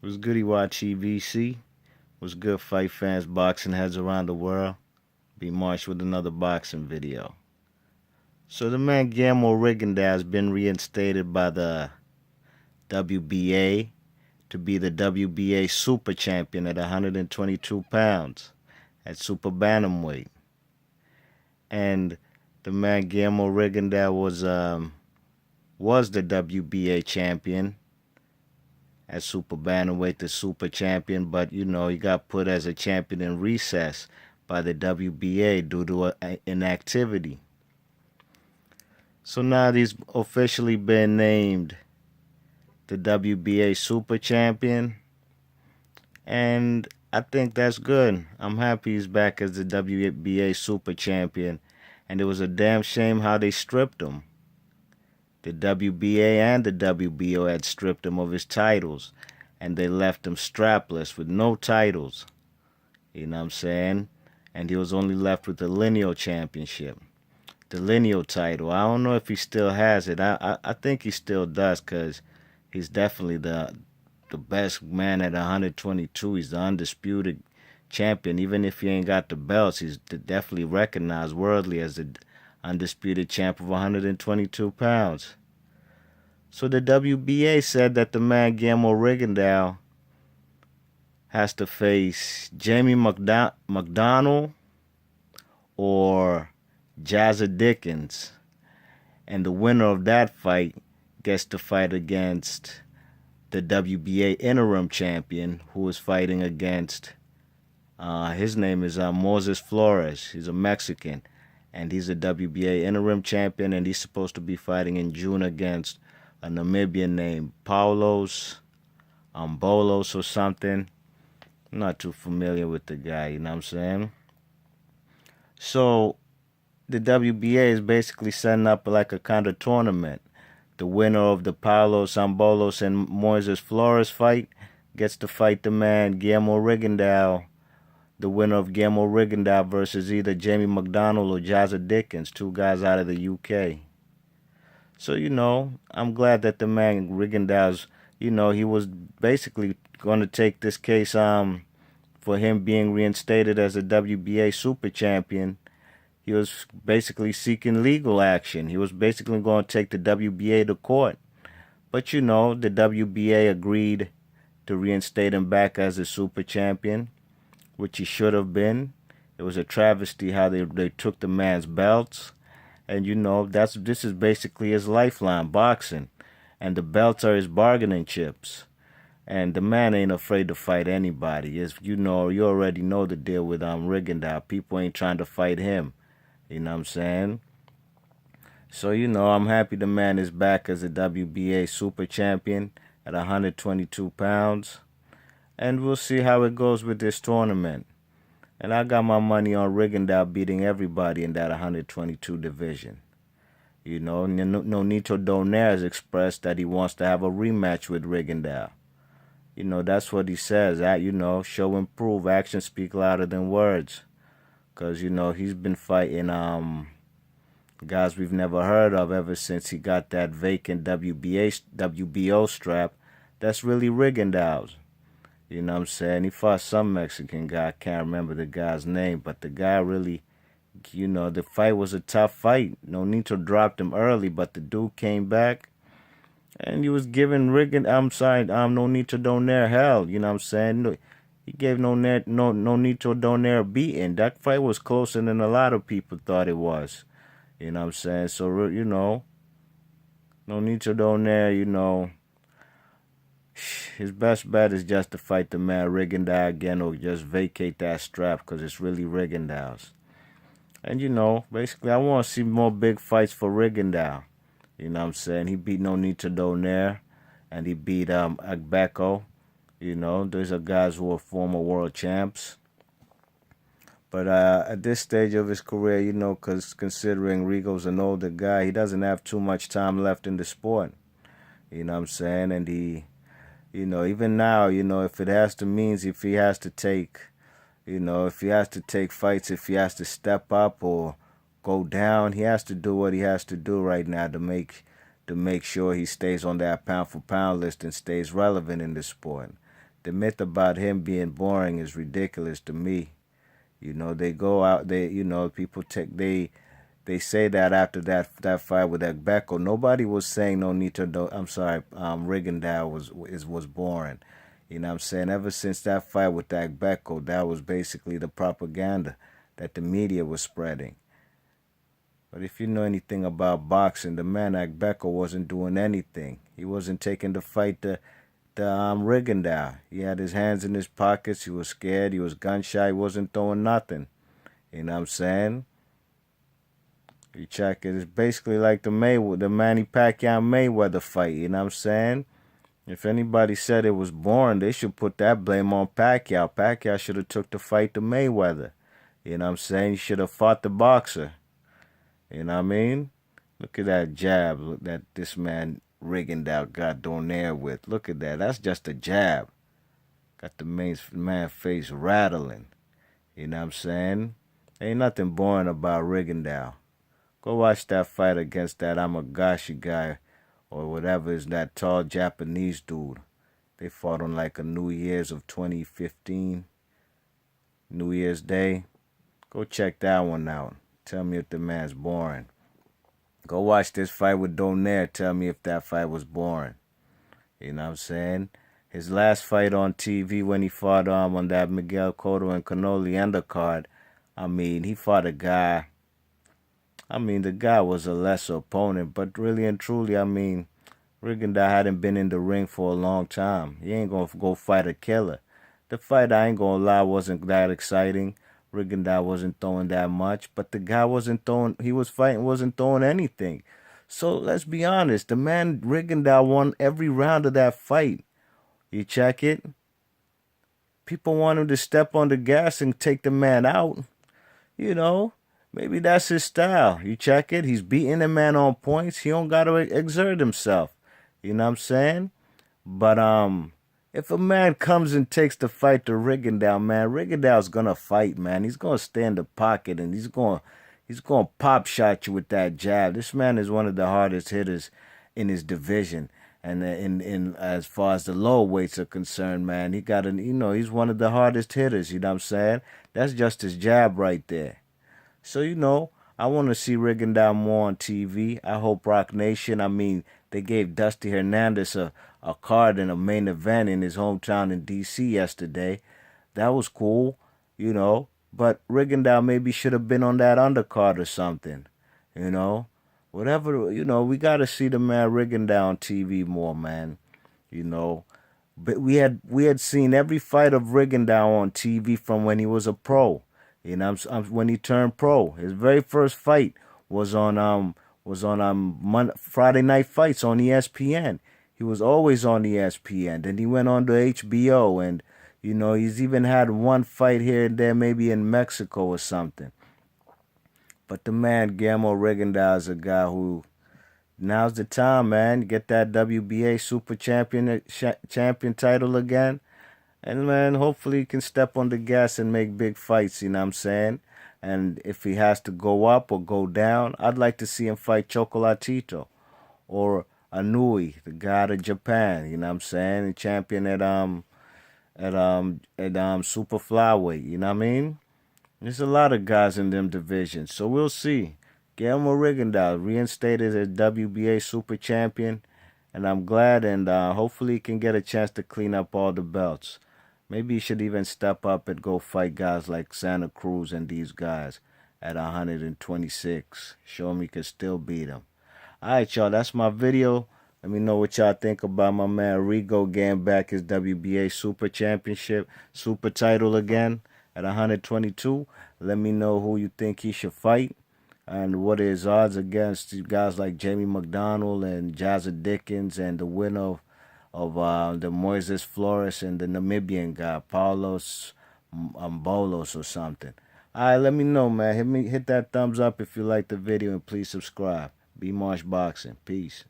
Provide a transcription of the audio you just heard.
Was goody watch EVC? Was good fight fans, boxing heads around the world? Be Marsh with another boxing video. So the man Guillermo Rigondeux has been reinstated by the WBA to be the WBA super champion at 122 pounds at super bantamweight. And the man Guillermo Rigondeux was the WBA champion at super bantamweight, the super champion, but he got put as a champion in recess by the WBA due to inactivity. So now he's officially been named the WBA super champion, and I think that's good. I'm happy he's back as the WBA super champion, and it was a damn shame how they stripped him. The WBA and the WBO had stripped him of his titles, and they left him strapless with no titles. You know what I'm saying? And he was only left with the lineal championship, the lineal title. I don't know if he still has it. I think he still does, because he's definitely the best man at 122. He's the undisputed champion. Even if he ain't got the belts, he's definitely recognized worldly as the undisputed champ of 122 pounds. So the WBA said that the man Guillermo Rigondeux has to face Jamie McDonald or Jazza Dickens, and the winner of that fight gets to fight against the WBA interim champion, who is fighting against, his name is Moses Flores. He's a Mexican, and he's a WBA interim champion, and he's supposed to be fighting in June against a Namibian named Paulos Bolos or something. I'm not too familiar with the guy, you know what I'm saying? So the WBA is basically setting up like a kind of tournament. The winner of the Paulos Ambolos and Moises Flores fight gets to fight the man Guillermo Rigondeux. The winner of Guillermo Rigondeux versus either Jamie McDonald or Jazza Dickens, two guys out of the UK. So, I'm glad that the man Rigondeux's, he was basically going to take this case for him being reinstated as a WBA super champion. He was basically seeking legal action. He was basically going to take the WBA to court. But the WBA agreed to reinstate him back as a super champion, which he should have been. It was a travesty how they took the man's belts. And this is basically his lifeline, boxing. And the belts are his bargaining chips. And the man ain't afraid to fight anybody. You already know the deal with Rigondeux. People ain't trying to fight him. You know what I'm saying? So, I'm happy the man is back as a WBA super champion at 122 pounds. And we'll see how it goes with this tournament. And I got my money on Rigondeux beating everybody in that 122 division. Nonito Donaire has expressed that he wants to have a rematch with Rigondeux. That's what he says. Show and prove. Actions speak louder than words. Because, he's been fighting guys we've never heard of ever since he got that vacant WBO strap. That's really Rigondeux's. You know what I'm saying? He fought some Mexican guy. I can't remember the guy's name. But the guy really, the fight was a tough fight. Nonito dropped him early, but the dude came back. And he was giving Nonito Donaire hell. You know what I'm saying? He gave Nonito Donaire a beating. That fight was closer than a lot of people thought it was. You know what I'm saying? So, Nonito Donaire, his best bet is just to fight the man Rigondeux again, or just vacate that strap, because it's really Rigondeux's. And, basically I want to see more big fights for Rigondeux. You know what I'm saying? He beat Nonito Donaire, and he beat Agbeko. Those are guys who are former world champs. But at this stage of his career, because considering Rigo's an older guy, he doesn't have too much time left in the sport. You know what I'm saying? And he, even now, if it has to means, if he has to take fights, if he has to step up or go down, he has to do what he has to do right now to make sure he stays on that pound for pound list and stays relevant in the sport. the myth about him being boring is ridiculous to me. You know, they go out, people they say that after that fight with Agbeko, nobody was saying no need to. I'm sorry, Rigondeaux was boring. You know what I'm saying? Ever since that fight with Agbeko, that was basically the propaganda that the media was spreading. But if you know anything about boxing, the man Agbeko wasn't doing anything. He wasn't taking the fight to Rigondeaux. He had his hands in his pockets. He was scared. He was gun shy. He wasn't throwing nothing. You know what I'm saying? You check it. It's basically like the Manny Pacquiao Mayweather fight. You know what I'm saying? If anybody said it was boring, they should put that blame on Pacquiao. Pacquiao should have took the fight to Mayweather. You know what I'm saying? He should have fought the boxer. You know what I mean? Look at that jab that this man Rigondeaux got Donaire with. Look at that. That's just a jab. Got the man face rattling. You know what I'm saying? Ain't nothing boring about Rigondeaux. Go watch that fight against that Amagashi guy or whatever is that tall Japanese dude. They fought on like a New Year's of 2015. New Year's Day. Go check that one out. Tell me if the man's boring. Go watch this fight with Donaire. Tell me if that fight was boring. You know what I'm saying? His last fight on TV when he fought on that Miguel Cotto and Canoli undercard, I mean, he fought a guy. I mean, the guy was a lesser opponent, but really and truly, I mean, Rigondeaux hadn't been in the ring for a long time. He ain't going to go fight a killer. The fight, I ain't going to lie, wasn't that exciting. Rigondeaux wasn't throwing that much, but the guy wasn't throwing anything. So let's be honest, the man Rigondeaux won every round of that fight. You check it? People want him to step on the gas and take the man out. You know, maybe that's his style. You check it? He's beating the man on points. He don't got to exert himself. You know what I'm saying? But if a man comes and takes the fight to Rigondeaux, man, Rigondeaux's gonna fight, man. He's gonna stay in the pocket and he's gonna pop shot you with that jab. This man is one of the hardest hitters in his division, and in as far as the low weights are concerned, man, he's one of the hardest hitters. You know what I'm saying? That's just his jab right there. So I want to see Rigondeaux more on TV. I hope Rock Nation. I mean, they gave Dusty Hernandez a card in a main event in his hometown in D.C. yesterday. That was cool, But Rigondeaux maybe should have been on that undercard or something, Whatever, we got to see the man Rigondeaux on TV more, man, But we had seen every fight of Rigondeaux on TV from when he was a pro. When he turned pro. His very first fight was on Friday Night Fights on ESPN. He was always on ESPN. Then he went on to HBO, and he's even had one fight here and there, maybe in Mexico or something. But the man Guillermo Rigondeux is a guy who now's the time, man. Get that WBA Super Champion title again. And, man, hopefully he can step on the gas and make big fights, you know what I'm saying? And if he has to go up or go down, I'd like to see him fight Chocolatito or Anui, the guy out of Japan, you know what I'm saying? The champion at super flyweight, you know what I mean? There's a lot of guys in them divisions, so we'll see. Guillermo Rigondeux reinstated as WBA Super Champion, and I'm glad, and hopefully he can get a chance to clean up all the belts. Maybe he should even step up and go fight guys like Santa Cruz and these guys at 126. Show him he can still beat them. Alright, y'all, that's my video. Let me know what y'all think about my man Rigo getting back his WBA Super Championship, Super title again at 122. Let me know who you think he should fight and what are his odds against guys like Jamie McDonald and Jazza Dickens and the winner of the Moises Flores and the Namibian guy, Paulos Mbolos or something. Alright, let me know, man. Hit that thumbs up if you like the video and please subscribe. Be Marsh Boxing. Peace.